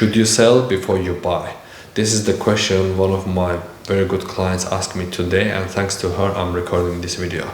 Should you sell before you buy? This is the question one of my very good clients asked me today, and thanks to her I'm recording this video.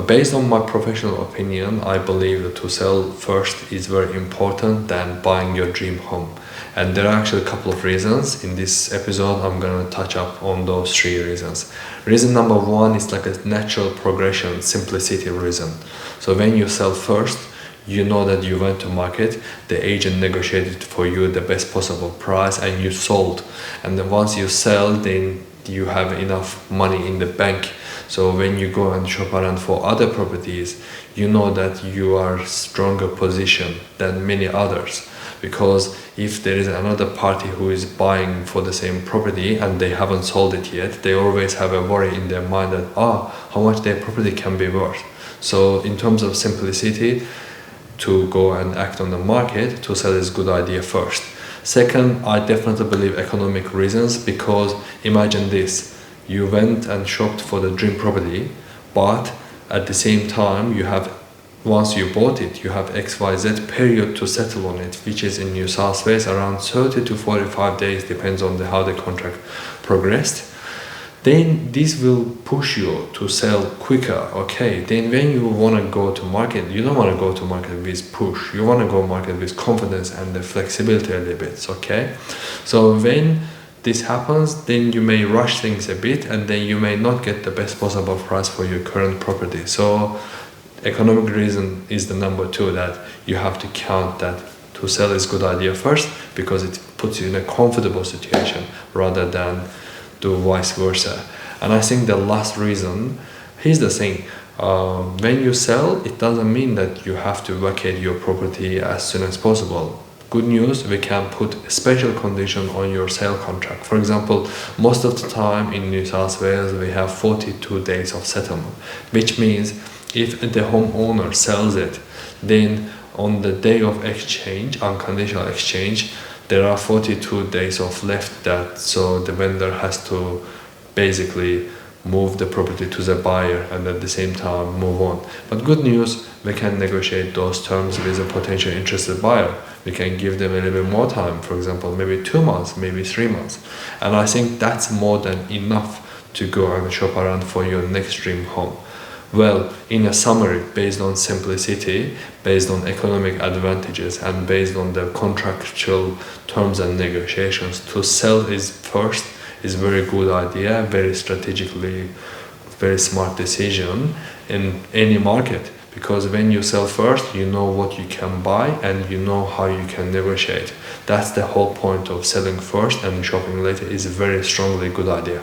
Based on my professional opinion, I believe that to sell first is very important than buying your dream home. And there are actually a couple of reasons. In this episode, I'm going to touch up on those 3 reasons. Reason number 1 is like a natural progression, simplicity reason. So when you sell first, you know that you went to market, the agent negotiated for you the best possible price and you sold. And then once you sell, then you have enough money in the bank. So when you go and shop around for other properties, you know that you are stronger position than many others. Because if there is another party who is buying for the same property and they haven't sold it yet, they always have a worry in their mind that, how much their property can be worth. So in terms of simplicity, to go and act on the market, to sell is a good idea first. Second, I definitely believe economic reasons, because imagine this, you went and shopped for the dream property, but at the same time once you bought it, you have XYZ period to settle on it, which is in New South Wales around 30 to 45 days, depends on how the contract progressed. Then this will push you to sell quicker. Okay, then when you want to go to market, you don't want to go to market with push, you want to go market with confidence and the flexibility a little bit. Okay, so when this happens, then you may rush things a bit and then you may not get the best possible price for your current property. So economic reason is the number 2 that you have to count, that to sell is a good idea first, because it puts you in a comfortable situation rather than do vice versa. And I think the last reason, here's the thing, when you sell, it doesn't mean that you have to vacate your property as soon as possible. Good news, we can put a special condition on your sale contract. For example, most of the time in New South Wales we have 42 days of settlement, which means if the homeowner sells it, then on the day of exchange, unconditional exchange, there are 42 days of left, so the vendor has to basically move the property to the buyer and at the same time move on. But good news, we can negotiate those terms with a potential interested buyer. We can give them a little bit more time, for example, maybe 2 months, maybe 3 months. And I think that's more than enough to go and shop around for your next dream home. Well, in a summary, based on simplicity, based on economic advantages, and based on the contractual terms and negotiations, to sell is first is a very good idea, very strategically, very smart decision in any market. Because when you sell first, you know what you can buy and you know how you can negotiate. That's the whole point of selling first, and shopping later is a very strongly good idea.